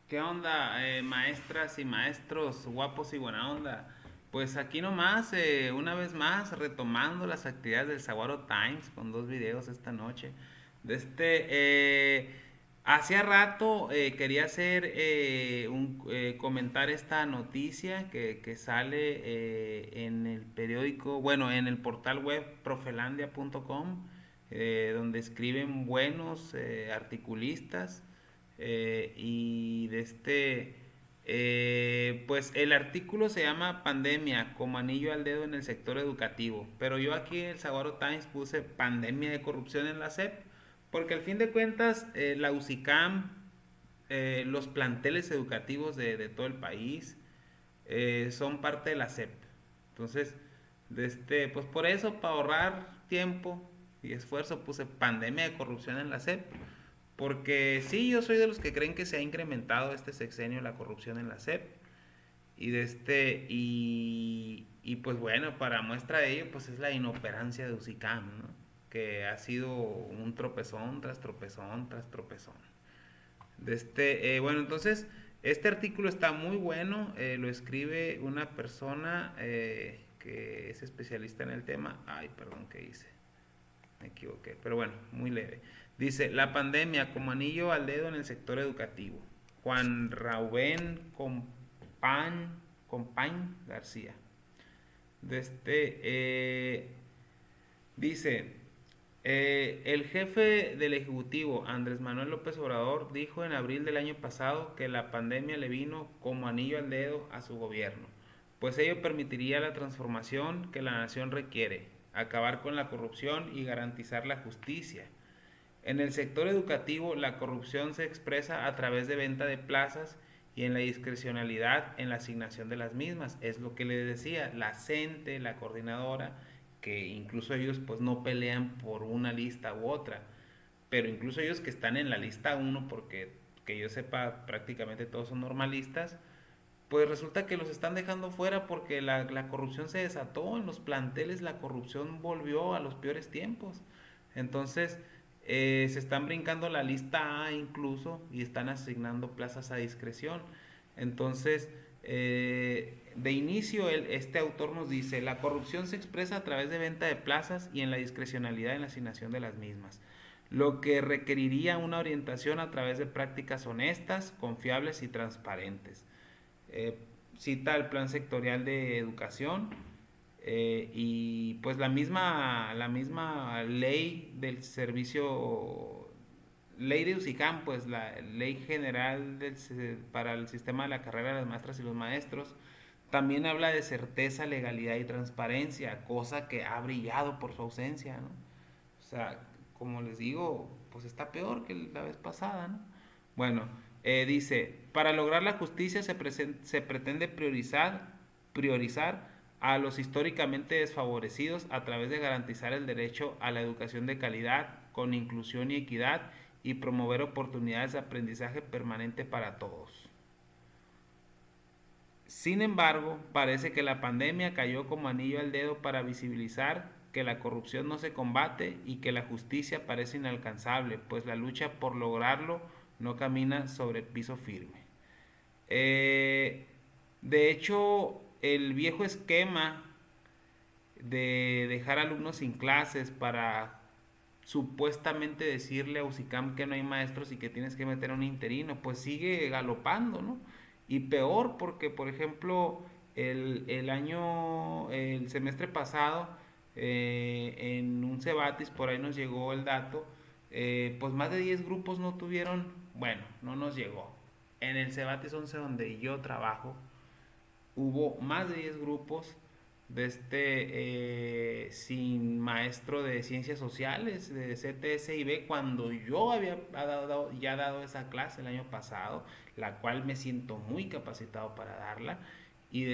¿Qué onda, maestras y maestros guapos y buena onda? Pues aquí nomás, una vez más, retomando las actividades del Saguaro Times con dos videos esta noche. Hacía rato quería comentar esta noticia que sale en el periódico, bueno, en el portal web profelandia.com, donde escriben buenos articulistas pues el artículo se llama Pandemia como anillo al dedo en el sector educativo, pero yo aquí en el Saguaro Times puse Pandemia de corrupción en la SEP, porque al fin de cuentas la UCICAM, los planteles educativos de todo el país son parte de la SEP. Entonces, pues por eso, para ahorrar tiempo y esfuerzo, puse Pandemia de corrupción en la SEP. Porque sí, yo soy de los que creen que se ha incrementado este sexenio la corrupción en la SEP. Y pues bueno, para muestra de ello, pues es la inoperancia de UCICAM, ¿no? Que ha sido un tropezón tras tropezón tras tropezón. Bueno, entonces, este artículo está muy bueno, lo escribe una persona que es especialista en el tema. Ay, perdón, ¿qué hice? Me equivoqué, pero bueno, muy leve. Dice, la pandemia como anillo al dedo en el sector educativo. Juan Rubén Compañ García. De este, Dice, el jefe del Ejecutivo, Andrés Manuel López Obrador, dijo en abril del año pasado que la pandemia le vino como anillo al dedo a su gobierno, pues ello permitiría la transformación que la nación requiere, acabar con la corrupción y garantizar la justicia. En el sector educativo, la corrupción se expresa a través de venta de plazas y en la discrecionalidad en la asignación de las mismas. Es lo que le decía, la CENTE, la coordinadora, que incluso ellos pues no pelean por una lista u otra, pero incluso ellos que están en la lista uno, porque que yo sepa prácticamente todos son normalistas, pues resulta que los están dejando fuera porque la corrupción se desató en los planteles, la corrupción volvió a los peores tiempos. Entonces, se están brincando la lista A incluso y están asignando plazas a discreción. Entonces, de inicio, este autor nos dice, la corrupción se expresa a través de venta de plazas y en la discrecionalidad en la asignación de las mismas, lo que requeriría una orientación a través de prácticas honestas, confiables y transparentes. eh, Cita el plan sectorial de educación y pues la misma ley del servicio, ley de UCICAM, pues la ley general para el sistema de la carrera de las maestras y los maestros, también habla de certeza, legalidad y transparencia, cosa que ha brillado por su ausencia, ¿no? O sea, como les digo, pues está peor que la vez pasada, ¿no? Bueno, dice, para lograr la justicia se pretende priorizar a los históricamente desfavorecidos a través de garantizar el derecho a la educación de calidad, con inclusión y equidad, y promover oportunidades de aprendizaje permanente para todos. Sin embargo, parece que la pandemia cayó como anillo al dedo para visibilizar que la corrupción no se combate y que la justicia parece inalcanzable, pues la lucha por lograrlo no camina sobre piso firme. Eh, de hecho, el viejo esquema de dejar alumnos sin clases para supuestamente decirle a UCICAM que no hay maestros y que tienes que meter a un interino, pues sigue galopando, ¿no? Y peor porque, por ejemplo, el semestre pasado, en un Cebatis, por ahí nos llegó el dato, pues más de 10 grupos no tuvieron, bueno, no nos llegó. En el Cebatis 11 donde yo trabajo, hubo más de 10 grupos sin maestro de ciencias sociales, de CTSIB, cuando yo había ya dado esa clase el año pasado, la cual me siento muy capacitado para darla. Y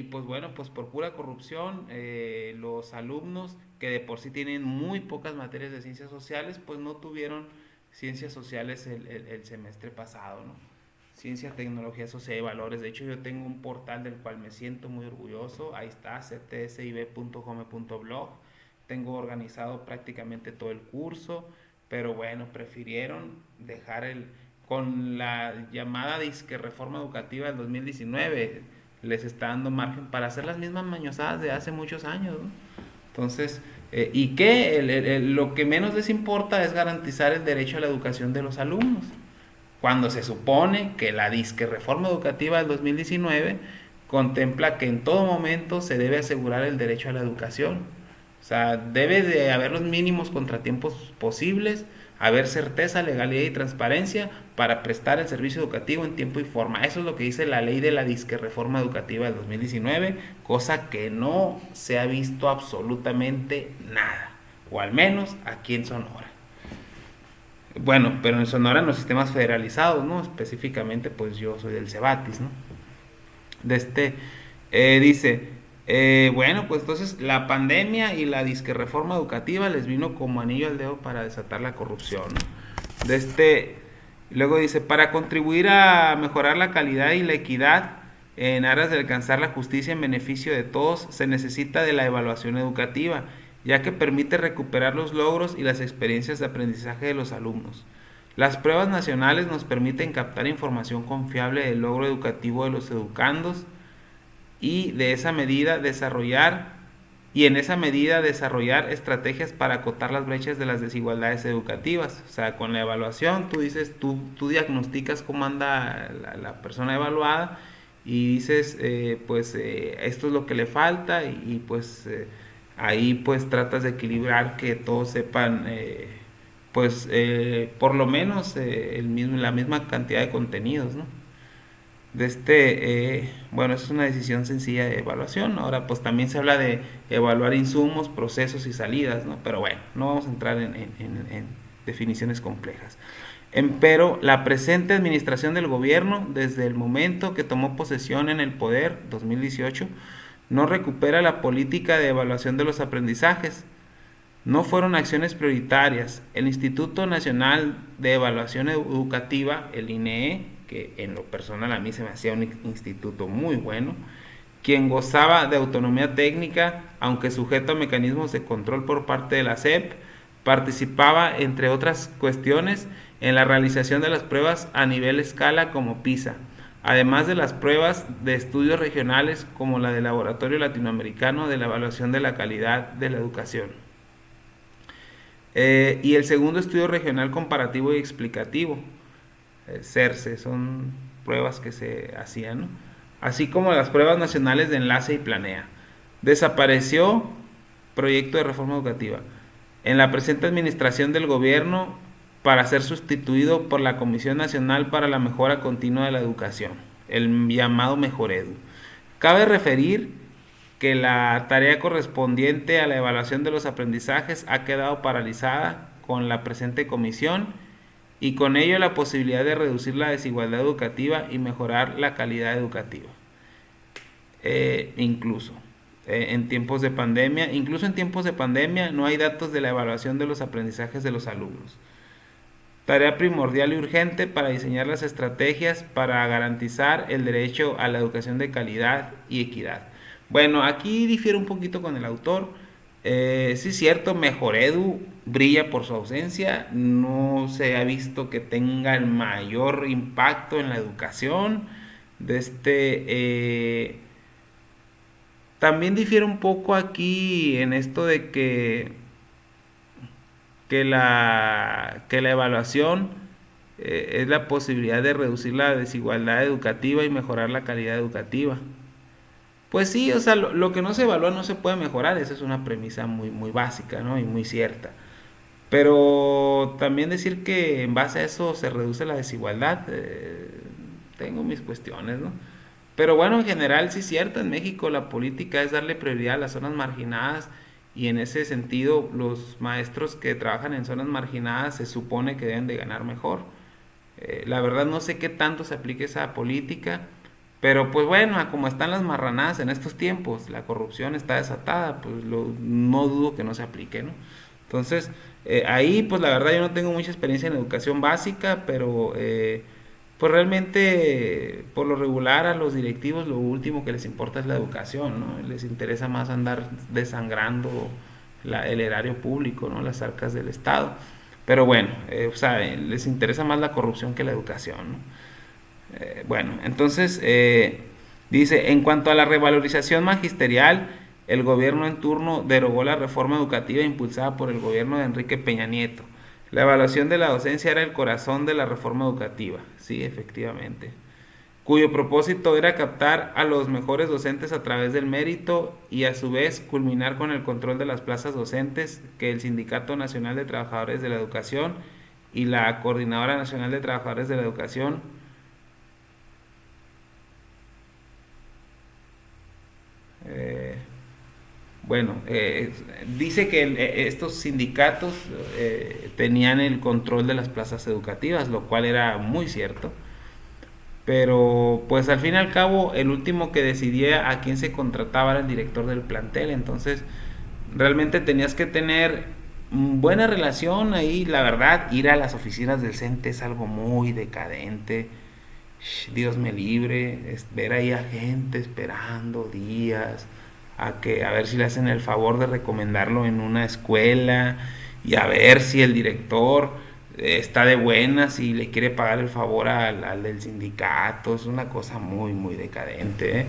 pues bueno, pues por pura corrupción, los alumnos que de por sí tienen muy pocas materias de ciencias sociales, pues no tuvieron ciencias sociales el semestre pasado, ¿no? Ciencia, tecnología, sociedad y valores. De hecho, yo tengo un portal del cual me siento muy orgulloso. Ahí está, ctsib.home.blog. Tengo organizado prácticamente todo el curso, pero bueno, prefirieron dejar con la llamada disque reforma educativa del 2019 les está dando margen para hacer las mismas mañosadas de hace muchos años, ¿no? Entonces, y que lo que menos les importa es garantizar el derecho a la educación de los alumnos, cuando se supone que la disque reforma educativa del 2019 contempla que en todo momento se debe asegurar el derecho a la educación. O sea, debe de haber los mínimos contratiempos posibles, haber certeza, legalidad y transparencia para prestar el servicio educativo en tiempo y forma. Eso es lo que dice la ley de la disque reforma educativa del 2019, cosa que no se ha visto absolutamente nada, o al menos aquí en Sonora. Bueno, pero en Sonora en los sistemas federalizados, ¿no? Específicamente, pues yo soy del Cebatis, ¿no? De este, dice, bueno, pues entonces la pandemia y la disque reforma educativa les vino como anillo al dedo para desatar la corrupción, ¿no? De este, luego dice, para contribuir a mejorar la calidad y la equidad en aras de alcanzar la justicia en beneficio de todos, se necesita de la evaluación educativa, ya que permite recuperar los logros y las experiencias de aprendizaje de los alumnos. Las pruebas nacionales nos permiten captar información confiable del logro educativo de los educandos y de esa medida desarrollar en esa medida desarrollar estrategias para acotar las brechas de las desigualdades educativas. O sea, con la evaluación tú dices, tú diagnosticas cómo anda la persona evaluada y dices, esto es lo que le falta y pues ahí pues tratas de equilibrar que todos sepan por lo menos la misma cantidad de contenidos, ¿no? Bueno, eso es una decisión sencilla de evaluación. Ahora, pues también se habla de evaluar insumos, procesos y salidas, ¿no? Pero bueno, no vamos a entrar en definiciones complejas. Pero la presente administración del gobierno, desde el momento que tomó posesión en el poder, 2018, no recupera la política de evaluación de los aprendizajes. No fueron acciones prioritarias. El Instituto Nacional de Evaluación Educativa, el INEE, que en lo personal a mí se me hacía un instituto muy bueno, quien gozaba de autonomía técnica, aunque sujeto a mecanismos de control por parte de la SEP, participaba, entre otras cuestiones, en la realización de las pruebas a nivel escala como PISA, además de las pruebas de estudios regionales como la del Laboratorio Latinoamericano de la Evaluación de la Calidad de la Educación. Y el segundo estudio regional comparativo y explicativo, CERCE, son pruebas que se hacían, ¿no? Así como las pruebas nacionales de enlace y planea. Desapareció proyecto de reforma educativa en la presente administración del gobierno para ser sustituido por la Comisión Nacional para la Mejora Continua de la Educación, el llamado Mejoredu. Cabe referir que la tarea correspondiente a la evaluación de los aprendizajes ha quedado paralizada con la presente comisión y con ello la posibilidad de reducir la desigualdad educativa y mejorar la calidad educativa. Incluso en tiempos de pandemia no hay datos de la evaluación de los aprendizajes de los alumnos. Tarea primordial y urgente para diseñar las estrategias para garantizar el derecho a la educación de calidad y equidad. Bueno, aquí difiere un poquito con el autor. Sí es cierto, Mejoredu brilla por su ausencia, no se ha visto que tenga el mayor impacto en la educación. También difiere un poco aquí en esto de que la evaluación es la posibilidad de reducir la desigualdad educativa y mejorar la calidad educativa. Pues sí, o sea, lo que no se evalúa no se puede mejorar, esa es una premisa muy, muy básica, ¿no? Y muy cierta. Pero también decir que en base a eso se reduce la desigualdad, tengo mis cuestiones, ¿no? Pero bueno, en general sí es cierto, en México la política es darle prioridad a las zonas marginadas y en ese sentido los maestros que trabajan en zonas marginadas se supone que deben de ganar mejor. La verdad no sé qué tanto se aplique esa política, pero pues bueno, como están las marranadas en estos tiempos, la corrupción está desatada, pues no dudo que no se aplique, ¿no? Entonces, ahí pues la verdad yo no tengo mucha experiencia en educación básica, pero pues realmente por lo regular a los directivos lo último que les importa es la educación, ¿no? Les interesa más andar desangrando el erario público, ¿no? Las arcas del Estado. Pero bueno, o sea, les interesa más la corrupción que la educación, ¿no? Bueno, entonces dice, en cuanto a la revalorización magisterial, el gobierno en turno derogó la reforma educativa impulsada por el gobierno de Enrique Peña Nieto. La evaluación de la docencia era el corazón de la reforma educativa, sí, efectivamente, cuyo propósito era captar a los mejores docentes a través del mérito y a su vez culminar con el control de las plazas docentes que el Sindicato Nacional de Trabajadores de la Educación y la Coordinadora Nacional de Trabajadores de la Educación, eh, bueno, dice que estos sindicatos tenían el control de las plazas educativas, lo cual era muy cierto. Pero pues al fin y al cabo el último que decidía a quién se contrataba era el director del plantel. Entonces realmente tenías que tener buena relación ahí. La verdad, ir a las oficinas del CENTE es algo muy decadente. Dios me libre, es ver ahí a gente esperando días a ver si le hacen el favor de recomendarlo en una escuela y a ver si el director está de buenas y le quiere pagar el favor al del sindicato. Es una cosa muy muy decadente, ¿eh?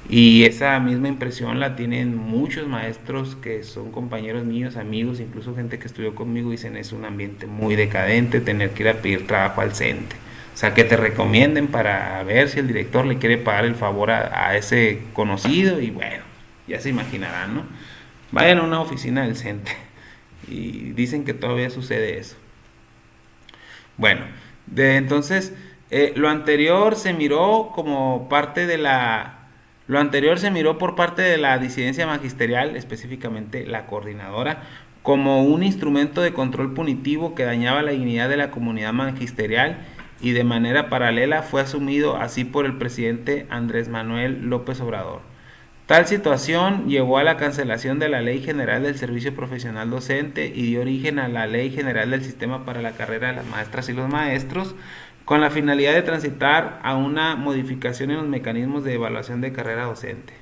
Y esa misma impresión la tienen muchos maestros que son compañeros míos, amigos, incluso gente que estudió conmigo. Dicen, es un ambiente muy decadente tener que ir a pedir trabajo al CENTE. O sea, que te recomienden para ver si el director le quiere pagar el favor a ese conocido. Y bueno, ya se imaginarán, ¿no? Vayan a una oficina del CENTE y dicen que todavía sucede eso. Bueno, entonces lo anterior se miró como parte de lo anterior se miró por parte de la disidencia magisterial, específicamente la coordinadora, como un instrumento de control punitivo que dañaba la dignidad de la comunidad magisterial, y de manera paralela fue asumido así por el presidente Andrés Manuel López Obrador. Tal situación llevó a la cancelación de la Ley General del Servicio Profesional Docente y dio origen a la Ley General del Sistema para la Carrera de las Maestras y los Maestros, con la finalidad de transitar a una modificación en los mecanismos de evaluación de carrera docente.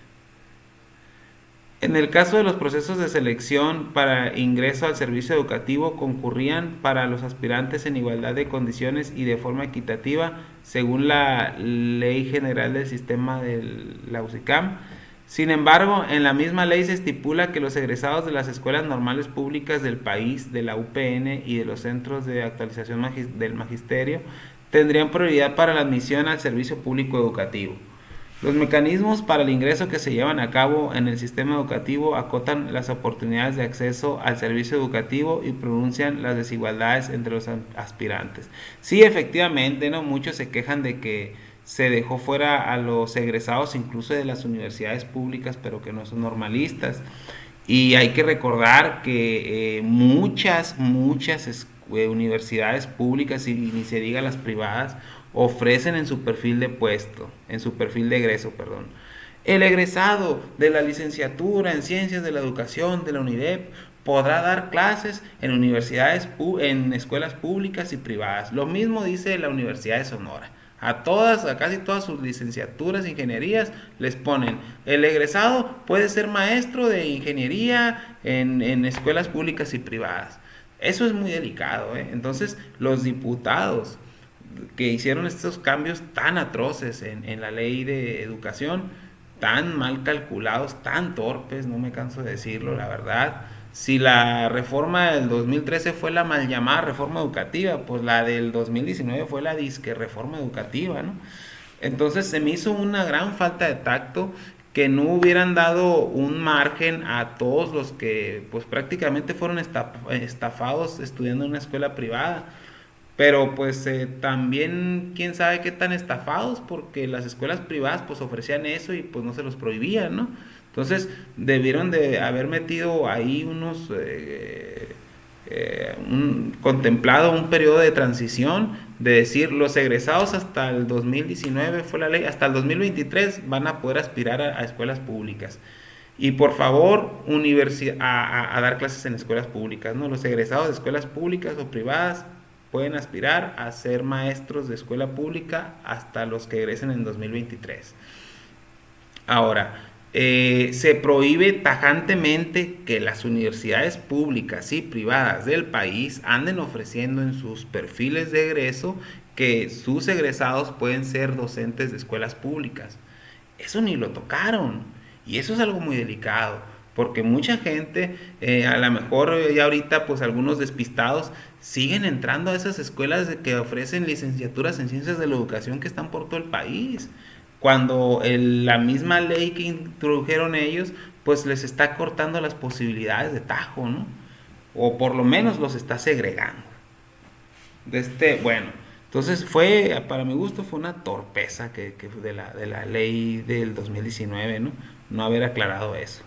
En el caso de los procesos de selección para ingreso al servicio educativo, concurrían para los aspirantes en igualdad de condiciones y de forma equitativa, según la Ley General del Sistema de la UCICAM. Sin embargo, en la misma ley se estipula que los egresados de las escuelas normales públicas del país, de la UPN y de los centros de actualización del magisterio tendrían prioridad para la admisión al servicio público educativo. Los mecanismos para el ingreso que se llevan a cabo en el sistema educativo acotan las oportunidades de acceso al servicio educativo y pronuncian las desigualdades entre los aspirantes. Sí, efectivamente, ¿no? Muchos se quejan de que se dejó fuera a los egresados incluso de las universidades públicas, pero que no son normalistas. Y hay que recordar que muchas universidades públicas, y ni se diga las privadas, ofrecen en su perfil de puesto, en su perfil de egreso, perdón. El egresado de la licenciatura en Ciencias de la Educación de la UNIDEP podrá dar clases en universidades, en escuelas públicas y privadas. Lo mismo dice la Universidad de Sonora. A casi todas sus licenciaturas, ingenierías, les ponen, el egresado puede ser maestro de ingeniería en escuelas públicas y privadas. Eso es muy delicado, ¿eh? Entonces, los diputados que hicieron estos cambios tan atroces en la ley de educación, tan mal calculados, tan torpes, no me canso de decirlo, la verdad. Si la reforma del 2013 fue la mal llamada reforma educativa, pues la del 2019 fue la disque reforma educativa, ¿no? Entonces se me hizo una gran falta de tacto que no hubieran dado un margen a todos los que pues prácticamente fueron estafados estudiando en una escuela privada. Pero pues también quién sabe qué tan estafados, porque las escuelas privadas pues ofrecían eso y pues no se los prohibían, ¿no? Entonces debieron de haber metido ahí contemplado un periodo de transición, de decir los egresados hasta el 2019 fue la ley, hasta el 2023 van a poder aspirar a escuelas públicas. Y por favor, a dar clases en escuelas públicas, ¿no? Los egresados de escuelas públicas o privadas pueden aspirar a ser maestros de escuela pública hasta los que egresen en 2023. Ahora, Se prohíbe tajantemente que las universidades públicas y privadas del país anden ofreciendo en sus perfiles de egreso que sus egresados pueden ser docentes de escuelas públicas. Eso ni lo tocaron. Y eso es algo muy delicado. Porque mucha gente, a lo mejor ya ahorita, pues algunos despistados, siguen entrando a esas escuelas que ofrecen licenciaturas en ciencias de la educación que están por todo el país. Cuando la misma ley que introdujeron ellos, pues les está cortando las posibilidades de tajo, ¿no? O por lo menos los está segregando. Bueno, entonces para mi gusto, fue una torpeza de la ley del 2019, ¿no? No haber aclarado eso.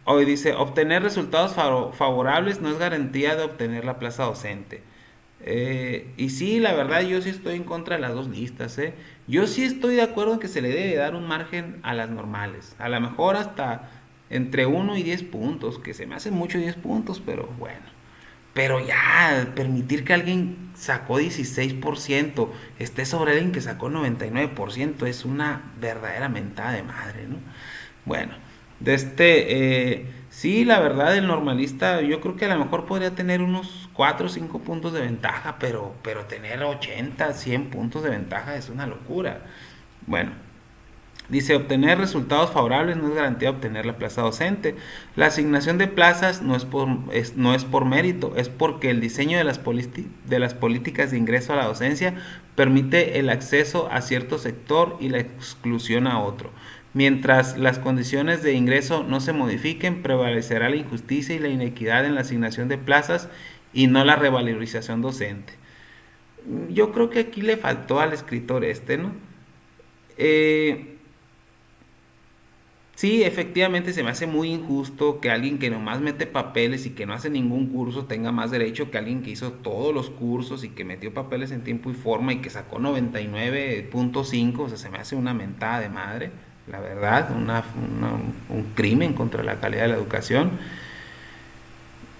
Hoy dice, obtener resultados favorables no es garantía de obtener la plaza docente. Y sí, la verdad, yo sí estoy en contra de las dos listas, ¿eh? Yo sí estoy de acuerdo en que se le debe dar un margen a las normales. A lo mejor hasta entre 1 y 10 puntos, que se me hace mucho 10 puntos, pero bueno. Pero ya, permitir que alguien sacó 16% esté sobre alguien que sacó 99% es una verdadera mentada de madre, ¿no? Bueno, sí, la verdad, el normalista, yo creo que a lo mejor podría tener unos 4 o 5 puntos de ventaja, pero tener 80, 100 puntos de ventaja es una locura. Bueno, dice, obtener resultados favorables no es garantía de obtener la plaza docente. La asignación de plazas no es por mérito, es porque el diseño de las políticas de ingreso a la docencia permite el acceso a cierto sector y la exclusión a otro. Mientras las condiciones de ingreso no se modifiquen, prevalecerá la injusticia y la inequidad en la asignación de plazas y no la revalorización docente. Yo creo que aquí le faltó al escritor ¿no? Eh, Sí, efectivamente se me hace muy injusto que alguien que nomás mete papeles y que no hace ningún curso tenga más derecho que alguien que hizo todos los cursos y que metió papeles en tiempo y forma y que sacó 99.5. O sea, se me hace una mentada de madre, la verdad, un crimen contra la calidad de la educación.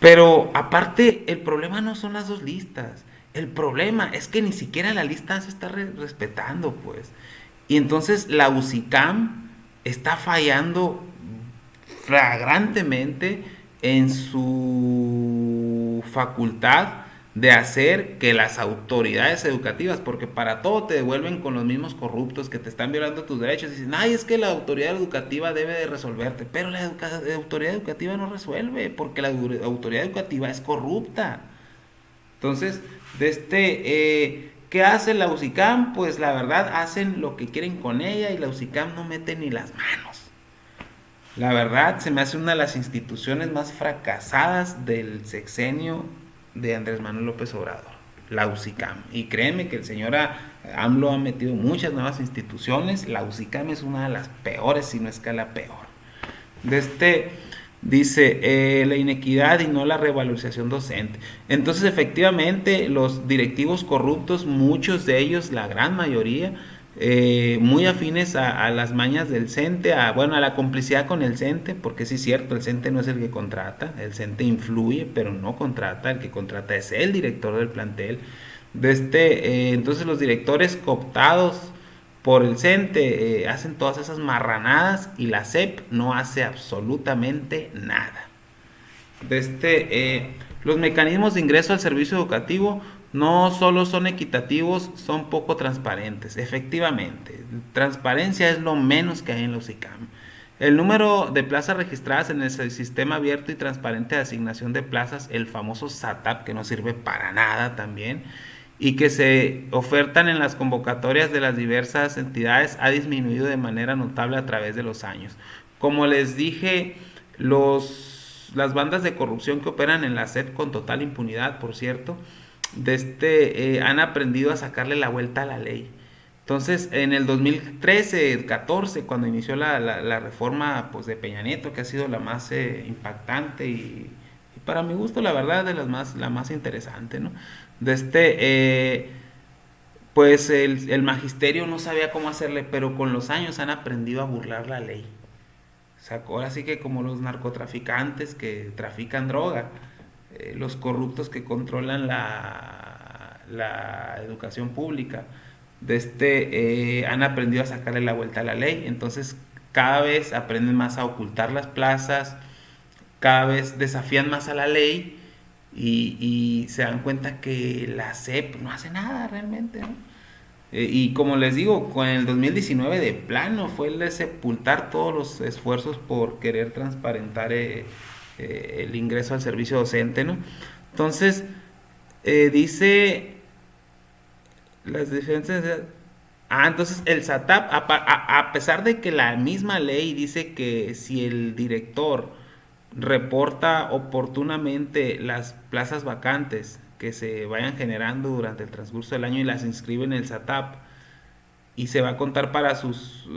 Pero aparte, el problema no son las dos listas. El problema es que ni siquiera la lista se está respetando, pues. Y entonces la UCICAM está fallando flagrantemente en su facultad de hacer que las autoridades educativas, porque para todo te devuelven con los mismos corruptos que te están violando tus derechos, y dicen, ay, es que la autoridad educativa debe de resolverte, pero la autoridad educativa no resuelve, porque la autoridad educativa es corrupta. Entonces, ¿qué hace la UCICAM? Pues la verdad hacen lo que quieren con ella y la UCICAM no mete ni las manos. La verdad se me hace una de las instituciones más fracasadas del sexenio de Andrés Manuel López Obrador, la UCICAM. Y créeme que el señor AMLO ha metido muchas nuevas instituciones, la UCICAM es una de las peores, si no es que la peor. Dice, la inequidad y no la revalorización docente. Entonces, efectivamente, los directivos corruptos, muchos de ellos, la gran mayoría, muy afines a las mañas del CENTE, bueno, a la complicidad con el CENTE, porque sí es cierto, el CENTE no es el que contrata, el CENTE influye, pero no contrata, el que contrata es el director del plantel. Entonces, los directores cooptados por el CENTE hacen todas esas marranadas y la SEP no hace absolutamente nada. Los mecanismos de ingreso al servicio educativo no solo son equitativos, son poco transparentes. Efectivamente, transparencia es lo menos que hay en la UCICAM. El número de plazas registradas en el sistema abierto y transparente de asignación de plazas, el famoso SATAP, que no sirve para nada también, y que se ofertan en las convocatorias de las diversas entidades, ha disminuido de manera notable a través de los años. Como les dije, las bandas de corrupción que operan en la SEP con total impunidad, por cierto, han aprendido a sacarle la vuelta a la ley. Entonces, en el 2013-14, cuando inició la reforma pues, de Peña Nieto, que ha sido la más impactante y para mi gusto, la verdad, la más interesante, ¿no? Pues el magisterio no sabía cómo hacerle, pero con los años han aprendido a burlar la ley. O sea, ahora sí que como los narcotraficantes que trafican droga, los corruptos que controlan la educación pública. han aprendido a sacarle la vuelta a la ley. Entonces cada vez aprenden más a ocultar las plazas, cada vez desafían más a la ley y se dan cuenta que la SEP no hace nada realmente, ¿no? Y como les digo, con el 2019 de plano fue el de sepultar todos los esfuerzos por querer transparentar el ingreso al servicio docente, ¿no? Entonces, dice las diferencias. Entonces el SATAP, a pesar de que la misma ley dice que si el director reporta oportunamente las plazas vacantes que se vayan generando durante el transcurso del año y las inscribe en el SATAP y se va a contar para sus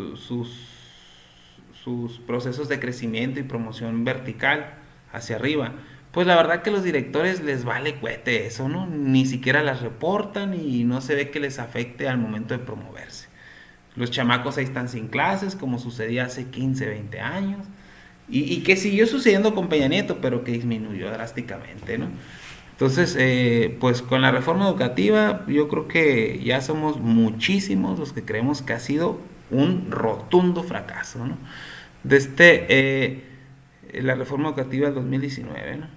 procesos de crecimiento y promoción vertical hacia arriba. Pues la verdad que los directores les vale cuete eso, ¿no? Ni siquiera las reportan y no se ve que les afecte al momento de promoverse. Los chamacos ahí están sin clases, como sucedía hace 15, 20 años. Y que siguió sucediendo con Peña Nieto, pero que disminuyó drásticamente, ¿no? Entonces, pues con la reforma educativa yo creo que ya somos muchísimos los que creemos que ha sido un rotundo fracaso, ¿no? La reforma educativa del 2019, ¿no?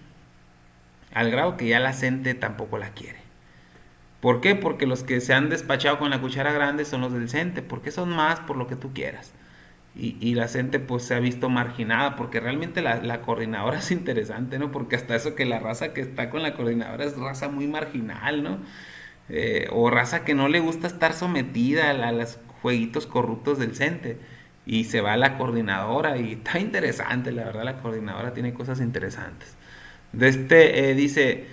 Al grado que ya la gente tampoco la quiere. ¿Por qué? Porque los que se han despachado con la cuchara grande son los del CENTE, porque son más por lo que tú quieras. Y la gente pues se ha visto marginada, porque realmente la coordinadora es interesante, ¿no? Porque hasta eso que la raza que está con la coordinadora es raza muy marginal, ¿no? O raza que no le gusta estar sometida a los jueguitos corruptos del CENTE. Y se va a la coordinadora y está interesante, la verdad la coordinadora tiene cosas interesantes. Dice,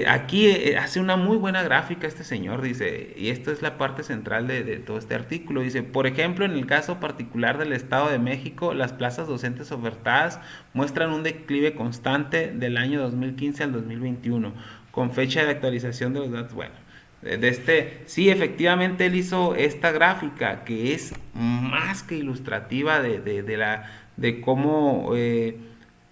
aquí hace una muy buena gráfica este señor, dice, y esto es la parte central de todo este artículo. Dice, por ejemplo, en el caso particular del Estado de México, las plazas docentes ofertadas muestran un declive constante del año 2015 al 2021, con fecha de actualización de los datos. Bueno, sí, efectivamente él hizo esta gráfica que es más que ilustrativa de cómo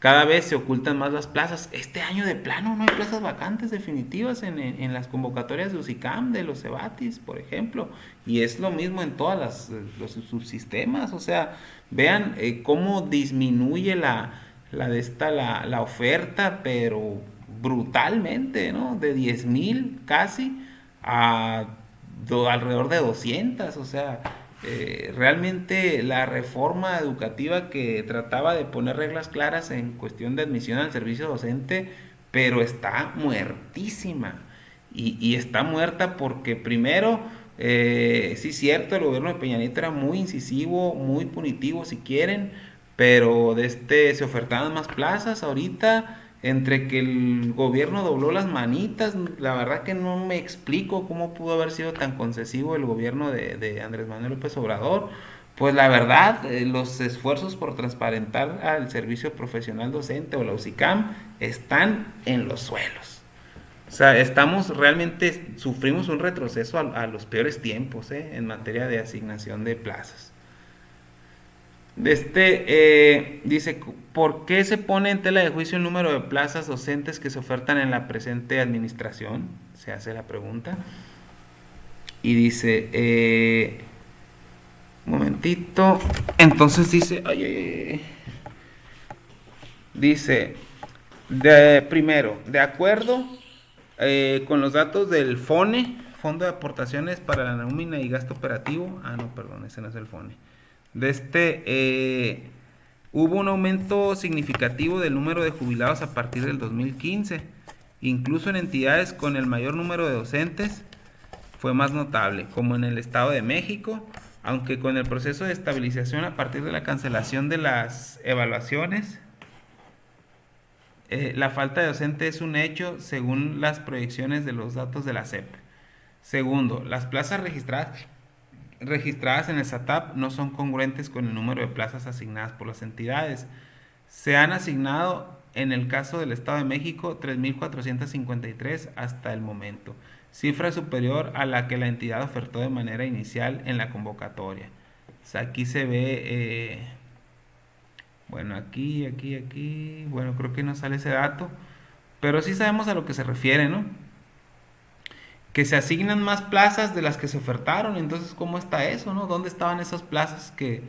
cada vez se ocultan más las plazas. Este año de plano no hay plazas vacantes definitivas en las convocatorias de UCICAM, de los CEBATIS, por ejemplo. Y es lo mismo en todos los subsistemas. O sea, vean cómo disminuye la oferta, pero brutalmente, ¿no? De 10,000 casi a alrededor de 200. O sea, realmente la reforma educativa que trataba de poner reglas claras en cuestión de admisión al servicio docente, pero está muertísima. Y está muerta porque primero, sí es cierto, el gobierno de Peña Nieto era muy incisivo, muy punitivo si quieren, pero se ofertaban más plazas ahorita. Entre que el gobierno dobló las manitas, la verdad que no me explico cómo pudo haber sido tan concesivo el gobierno de Andrés Manuel López Obrador. Pues la verdad, los esfuerzos por transparentar al servicio profesional docente o la UCICAM están en los suelos. O sea, sufrimos un retroceso a los peores tiempos en materia de asignación de plazas. Dice, ¿por qué se pone en tela de juicio el número de plazas docentes que se ofertan en la presente administración? Se hace la pregunta. Y dice, un momentito. Entonces dice, dice, primero, de acuerdo con los datos del FONE, Fondo de Aportaciones para la Nómina y Gasto Operativo. No, perdón, ese no es el FONE. Hubo un aumento significativo del número de jubilados a partir del 2015. Incluso en entidades con el mayor número de docentes fue más notable, como en el Estado de México, aunque con el proceso de estabilización a partir de la cancelación de las evaluaciones, la falta de docente es un hecho según las proyecciones de los datos de la SEP. Segundo, las plazas registradas en el SATAP no son congruentes con el número de plazas asignadas por las entidades. Se han asignado, en el caso del Estado de México, 3,453 hasta el momento, cifra superior a la que la entidad ofertó de manera inicial en la convocatoria. O sea, aquí se ve, bueno, aquí, bueno, creo que no sale ese dato, pero sí sabemos a lo que se refiere, ¿no? que se asignan más plazas de las que se ofertaron. Entonces, ¿cómo está eso, no? ¿Dónde estaban esas plazas que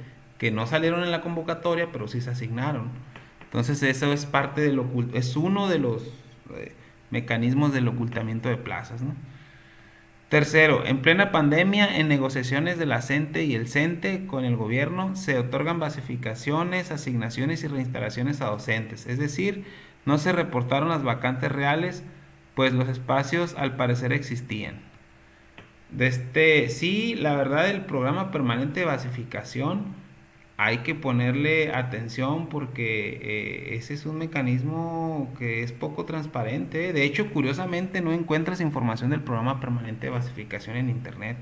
no salieron en la convocatoria, pero sí se asignaron? Entonces, eso es parte del es uno de los eh, mecanismos del ocultamiento de plazas, ¿no? Tercero, en plena pandemia, en negociaciones de la CENTE y el CENTE con el gobierno, se otorgan basificaciones, asignaciones y reinstalaciones a docentes. Es decir, no se reportaron las vacantes reales, pues los espacios al parecer existían. Sí, la verdad, el programa permanente de basificación hay que ponerle atención porque ese es un mecanismo que es poco transparente. De hecho, curiosamente no encuentras información del programa permanente de basificación en internet.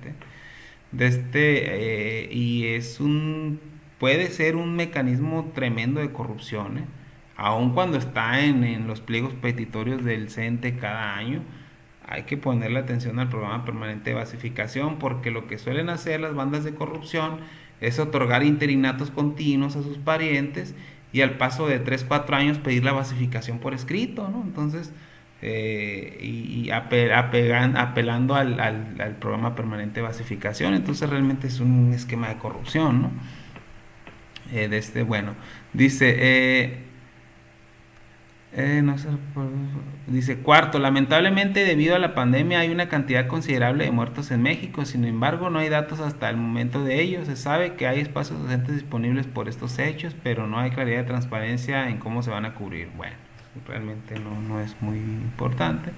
Y puede ser un mecanismo tremendo de corrupción, aun cuando está en los pliegos petitorios del CENTE cada año. Hay que ponerle atención al programa permanente de basificación porque lo que suelen hacer las bandas de corrupción es otorgar interinatos continuos a sus parientes y al paso de 3 4 años pedir la basificación por escrito, ¿no? Entonces, apelando al programa permanente de basificación, entonces realmente es un esquema de corrupción, ¿no? Bueno, dice, no sé, dice cuarto, lamentablemente debido a la pandemia hay una cantidad considerable de muertos en México, sin embargo no hay datos hasta el momento de ello, se sabe que hay espacios docentes disponibles por estos hechos, pero no hay claridad de transparencia en cómo se van a cubrir. Bueno, realmente no es muy importante.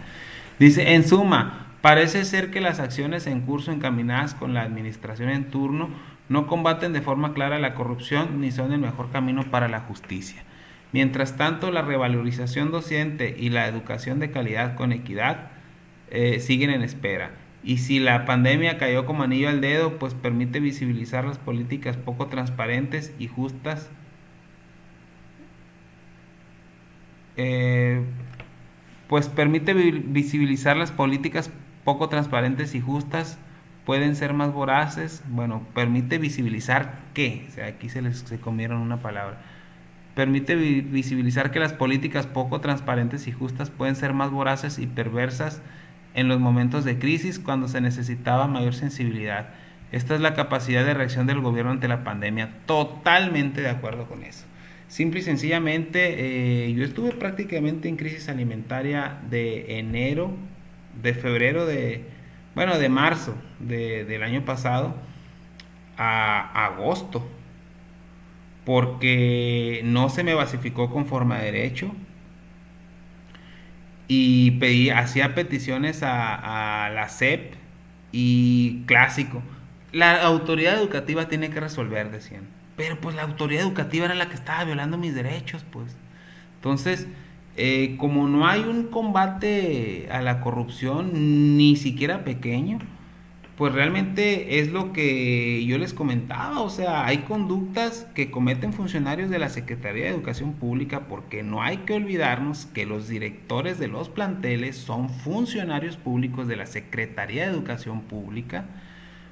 Dice, en suma, parece ser que las acciones en curso encaminadas con la administración en turno no combaten de forma clara la corrupción ni son el mejor camino para la justicia. Mientras tanto, la revalorización docente y la educación de calidad con equidad siguen en espera. Y si la pandemia cayó como anillo al dedo, pues permite visibilizar las políticas poco transparentes y justas, eh, pues permite visibilizar las políticas poco transparentes y justas, pueden ser más voraces. Bueno, permite visibilizar qué, o sea, aquí se comieron una palabra. Permite visibilizar que las políticas poco transparentes y justas pueden ser más voraces y perversas en los momentos de crisis cuando se necesitaba mayor sensibilidad. Esta es la capacidad de reacción del gobierno ante la pandemia. Totalmente de acuerdo con eso. Simple y sencillamente, yo estuve prácticamente en crisis alimentaria de enero, de febrero, de marzo del año pasado a agosto, porque no se me basificó conforme a derecho y hacía peticiones a la SEP y clásico. La autoridad educativa tiene que resolver, decían. Pero pues la autoridad educativa era la que estaba violando mis derechos, pues. Entonces, como no hay un combate a la corrupción, ni siquiera pequeño, pues realmente es lo que yo les comentaba, o sea, hay conductas que cometen funcionarios de la Secretaría de Educación Pública porque no hay que olvidarnos que los directores de los planteles son funcionarios públicos de la Secretaría de Educación Pública,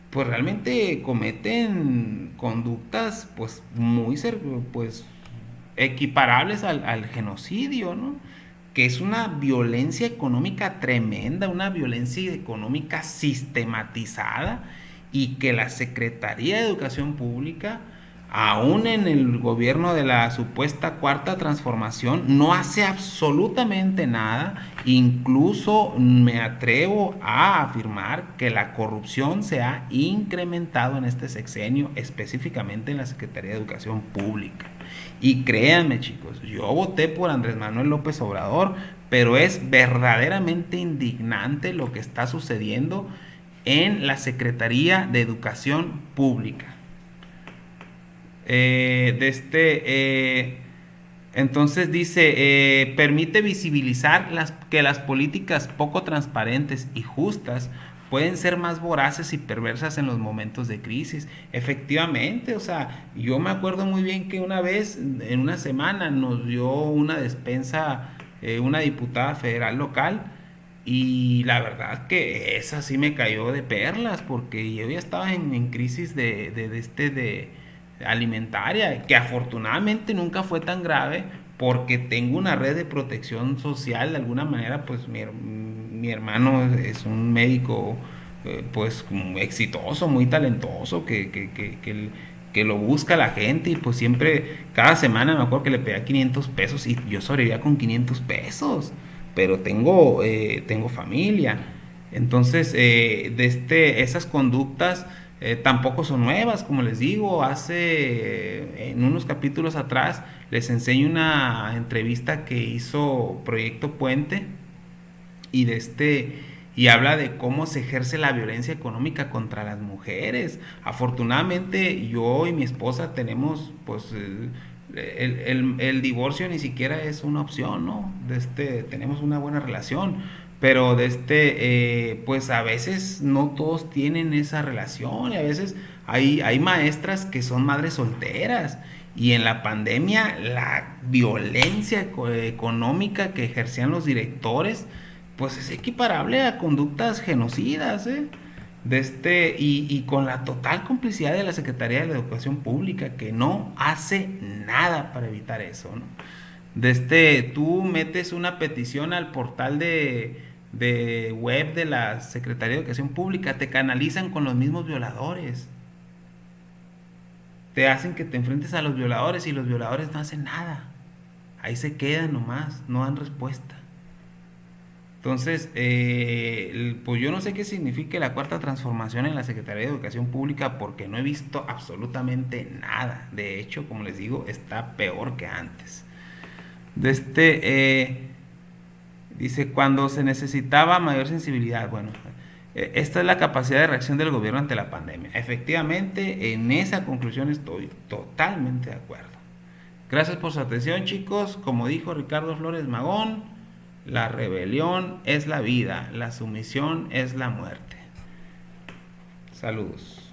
pues realmente cometen conductas pues pues equiparables al genocidio, ¿no? Que es una violencia económica tremenda, una violencia económica sistematizada y que la Secretaría de Educación Pública, aún en el gobierno de la supuesta cuarta transformación, no hace absolutamente nada. Incluso me atrevo a afirmar que la corrupción se ha incrementado en este sexenio, específicamente en la Secretaría de Educación Pública. Y créanme, chicos, yo voté por Andrés Manuel López Obrador, pero es verdaderamente indignante lo que está sucediendo en la Secretaría de Educación Pública. Entonces dice, permite visibilizar que las políticas poco transparentes y justas pueden ser más voraces y perversas en los momentos de crisis. Efectivamente, o sea, yo me acuerdo muy bien que una vez, en una semana, nos dio una despensa una diputada federal local y la verdad que esa sí me cayó de perlas porque yo ya estaba en crisis de alimentaria, que afortunadamente nunca fue tan grave porque tengo una red de protección social, de alguna manera pues mi hermano es un médico pues exitoso, muy talentoso, que lo busca la gente y pues siempre, cada semana me acuerdo que le pedía 500 pesos y yo sobrevivía con 500 pesos, pero tengo familia. Entonces, esas conductas tampoco son nuevas, como les digo, en unos capítulos atrás les enseño una entrevista que hizo Proyecto Puente y y habla de cómo se ejerce la violencia económica contra las mujeres. Afortunadamente yo y mi esposa tenemos pues el divorcio ni siquiera es una opción, ¿no? Tenemos una buena relación, pero pues a veces no todos tienen esa relación y a veces hay maestras que son madres solteras y en la pandemia la violencia económica que ejercían los directores pues es equiparable a conductas genocidas, ¿eh? Y con la total complicidad de la Secretaría de la Educación Pública, que no hace nada para evitar eso, ¿no? Tú metes una petición al portal de web de la Secretaría de Educación Pública, te canalizan con los mismos violadores, te hacen que te enfrentes a los violadores y los violadores no hacen nada, ahí se quedan nomás, no dan respuesta. Entonces, pues yo no sé qué significa la cuarta transformación en la Secretaría de Educación Pública porque no he visto absolutamente nada. De hecho, como les digo, está peor que antes. De dice, cuando se necesitaba mayor sensibilidad, bueno, esta es la capacidad de reacción del gobierno ante la pandemia. Efectivamente, en esa conclusión estoy totalmente de acuerdo. Gracias por su atención, chicos. Como dijo Ricardo Flores Magón, la rebelión es la vida, la sumisión es la muerte. Saludos.